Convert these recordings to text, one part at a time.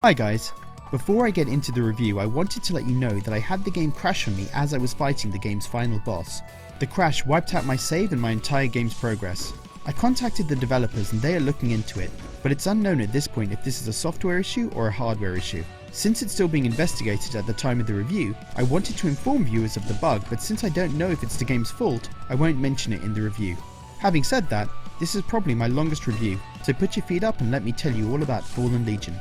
Hi guys, before I get into the review I wanted to let you know that I had the game crash on me as I was fighting the game's final boss. The crash wiped out my save and my entire game's progress. I contacted the developers and they are looking into it, but it's unknown at this point if this is a software issue or a hardware issue. Since it's still being investigated at the time of the review, I wanted to inform viewers of the bug, but since I don't know if it's the game's fault, I won't mention it in the review. Having said that, this is probably my longest review, so put your feet up and let me tell you all about Fallen Legion.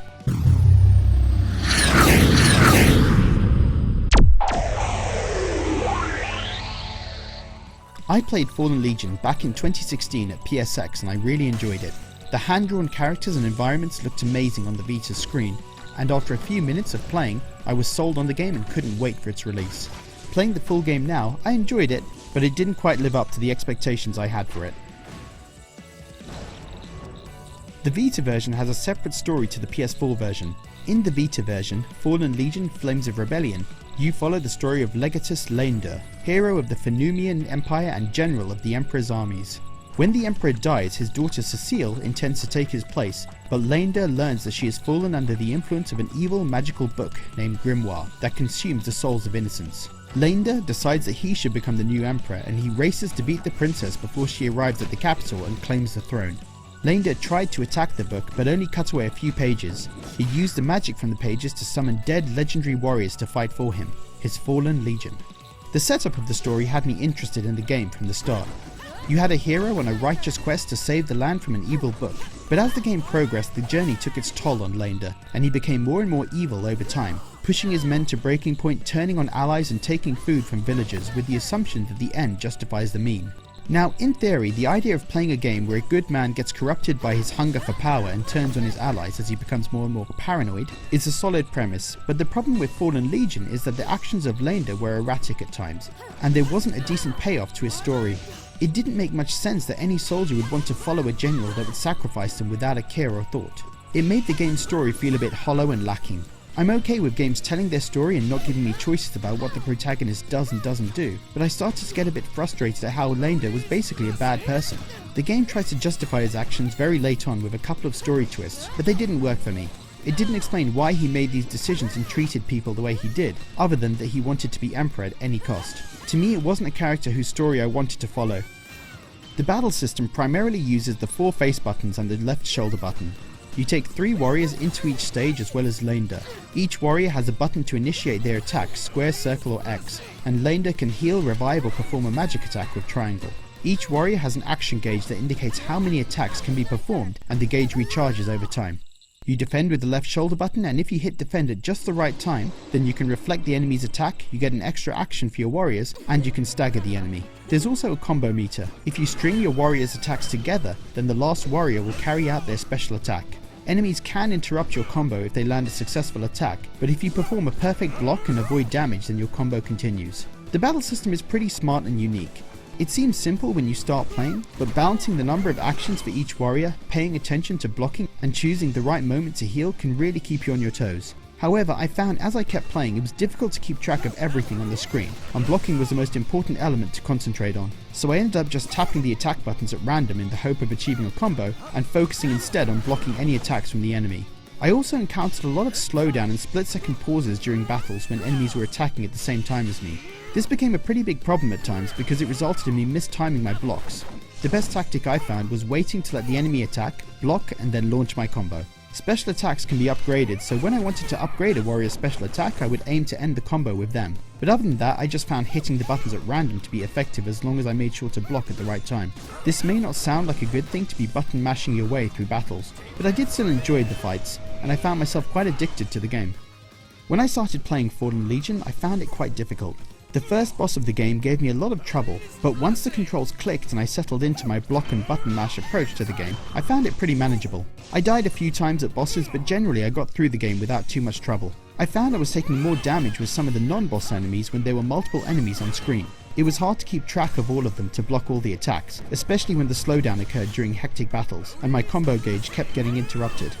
I played Fallen Legion back in 2016 at PSX and I really enjoyed it. The hand-drawn characters and environments looked amazing on the Vita screen, and after a few minutes of playing, I was sold on the game and couldn't wait for its release. Playing the full game now, I enjoyed it, but it didn't quite live up to the expectations I had for it. The Vita version has a separate story to the PS4 version. In the Vita version, Fallen Legion Flames of Rebellion, you follow the story of Legatus Leinder, hero of the Phenumian Empire and general of the Emperor's armies. When the Emperor dies, his daughter Cecile intends to take his place, but Leinder learns that she has fallen under the influence of an evil magical book named Grimoire that consumes the souls of innocents. Leinder decides that he should become the new Emperor and he races to beat the princess before she arrives at the capital and claims the throne. Leinder tried to attack the book but only cut away a few pages. He used the magic from the pages to summon dead legendary warriors to fight for him, his Fallen Legion. The setup of the story had me interested in the game from the start. You had a hero on a righteous quest to save the land from an evil book, but as the game progressed the journey took its toll on Leinder and he became more and more evil over time, pushing his men to breaking point, turning on allies and taking food from villagers with the assumption that the end justifies the mean. Now, in theory, the idea of playing a game where a good man gets corrupted by his hunger for power and turns on his allies as he becomes more and more paranoid is a solid premise, but the problem with Fallen Legion is that the actions of Leinder were erratic at times, and there wasn't a decent payoff to his story. It didn't make much sense that any soldier would want to follow a general that would sacrifice them without a care or thought. It made the game's story feel a bit hollow and lacking. I'm okay with games telling their story and not giving me choices about what the protagonist does and doesn't do, but I started to get a bit frustrated at how Leinder was basically a bad person. The game tries to justify his actions very late on with a couple of story twists, but they didn't work for me. It didn't explain why he made these decisions and treated people the way he did, other than that he wanted to be Emperor at any cost. To me, it wasn't a character whose story I wanted to follow. The battle system primarily uses the 4 face buttons and the left shoulder button. You take 3 warriors into each stage as well as Leinder. Each warrior has a button to initiate their attack, square, circle or X, and Leinder can heal, revive or perform a magic attack with triangle. Each warrior has an action gauge that indicates how many attacks can be performed and the gauge recharges over time. You defend with the left shoulder button, and if you hit defend at just the right time, then you can reflect the enemy's attack, you get an extra action for your warriors, and you can stagger the enemy. There's also a combo meter. If you string your warriors' attacks together, then the last warrior will carry out their special attack. Enemies can interrupt your combo if they land a successful attack, but if you perform a perfect block and avoid damage, then your combo continues. The battle system is pretty smart and unique. It seems simple when you start playing, but balancing the number of actions for each warrior, paying attention to blocking, and choosing the right moment to heal can really keep you on your toes. However, I found as I kept playing it was difficult to keep track of everything on the screen, and blocking was the most important element to concentrate on. So I ended up just tapping the attack buttons at random in the hope of achieving a combo, and focusing instead on blocking any attacks from the enemy. I also encountered a lot of slowdown and split-second pauses during battles when enemies were attacking at the same time as me. This became a pretty big problem at times because it resulted in me mistiming my blocks. The best tactic I found was waiting to let the enemy attack, block and then launch my combo. Special attacks can be upgraded, so when I wanted to upgrade a warrior's special attack I would aim to end the combo with them. But other than that I just found hitting the buttons at random to be effective as long as I made sure to block at the right time. This may not sound like a good thing to be button mashing your way through battles, but I did still enjoy the fights, and I found myself quite addicted to the game. When I started playing Fallen Legion I found it quite difficult. The first boss of the game gave me a lot of trouble, but once the controls clicked and I settled into my block and button mash approach to the game, I found it pretty manageable. I died a few times at bosses, but generally I got through the game without too much trouble. I found I was taking more damage with some of the non-boss enemies when there were multiple enemies on screen. It was hard to keep track of all of them to block all the attacks, especially when the slowdown occurred during hectic battles, and my combo gauge kept getting interrupted.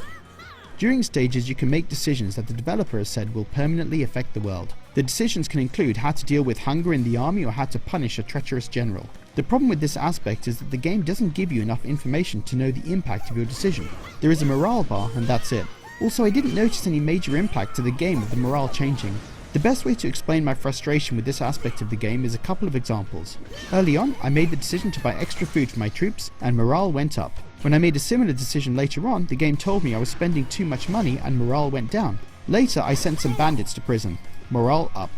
During stages you can make decisions that the developer has said will permanently affect the world. The decisions can include how to deal with hunger in the army or how to punish a treacherous general. The problem with this aspect is that the game doesn't give you enough information to know the impact of your decision. There is a morale bar and that's it. Also, I didn't notice any major impact to the game of the morale changing. The best way to explain my frustration with this aspect of the game is a couple of examples. Early on, I made the decision to buy extra food for my troops and morale went up. When I made a similar decision later on, the game told me I was spending too much money and morale went down. Later, I sent some bandits to prison. Morale up.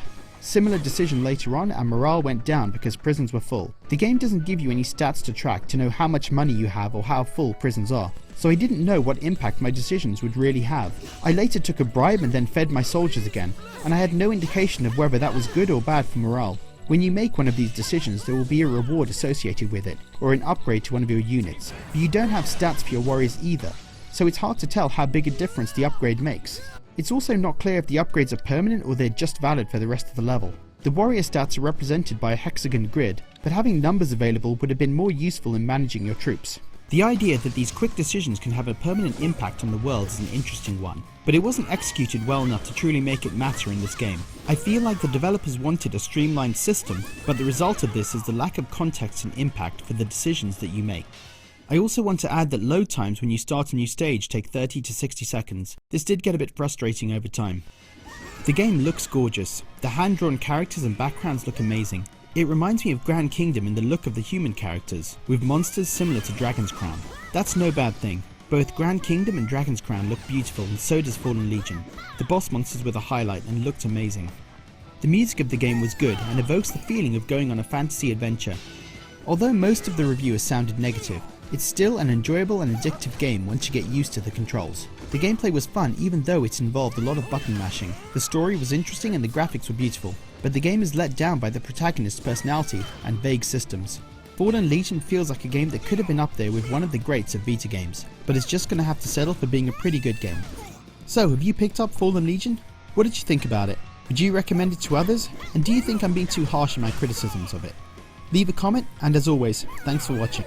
Similar decision later on and morale went down because prisons were full. The game doesn't give you any stats to track to know how much money you have or how full prisons are, so I didn't know what impact my decisions would really have. I later took a bribe and then fed my soldiers again, and I had no indication of whether that was good or bad for morale. When you make one of these decisions, there will be a reward associated with it, or an upgrade to one of your units, but you don't have stats for your warriors either, so it's hard to tell how big a difference the upgrade makes. It's also not clear if the upgrades are permanent or they're just valid for the rest of the level. The warrior stats are represented by a hexagon grid, but having numbers available would have been more useful in managing your troops. The idea that these quick decisions can have a permanent impact on the world is an interesting one, but it wasn't executed well enough to truly make it matter in this game. I feel like the developers wanted a streamlined system, but the result of this is the lack of context and impact for the decisions that you make. I also want to add that load times when you start a new stage take 30 to 60 seconds. This did get a bit frustrating over time. The game looks gorgeous. The hand-drawn characters and backgrounds look amazing. It reminds me of Grand Kingdom in the look of the human characters, with monsters similar to Dragon's Crown. That's no bad thing. Both Grand Kingdom and Dragon's Crown look beautiful, and so does Fallen Legion. The boss monsters were the highlight and looked amazing. The music of the game was good and evokes the feeling of going on a fantasy adventure. Although most of the reviewers sounded negative, it's still an enjoyable and addictive game once you get used to the controls. The gameplay was fun even though it involved a lot of button mashing. The story was interesting and the graphics were beautiful, but the game is let down by the protagonist's personality and vague systems. Fallen Legion feels like a game that could have been up there with one of the greats of Vita games, but it's just going to have to settle for being a pretty good game. So, have you picked up Fallen Legion? What did you think about it? Would you recommend it to others? And do you think I'm being too harsh in my criticisms of it? Leave a comment, and as always, thanks for watching.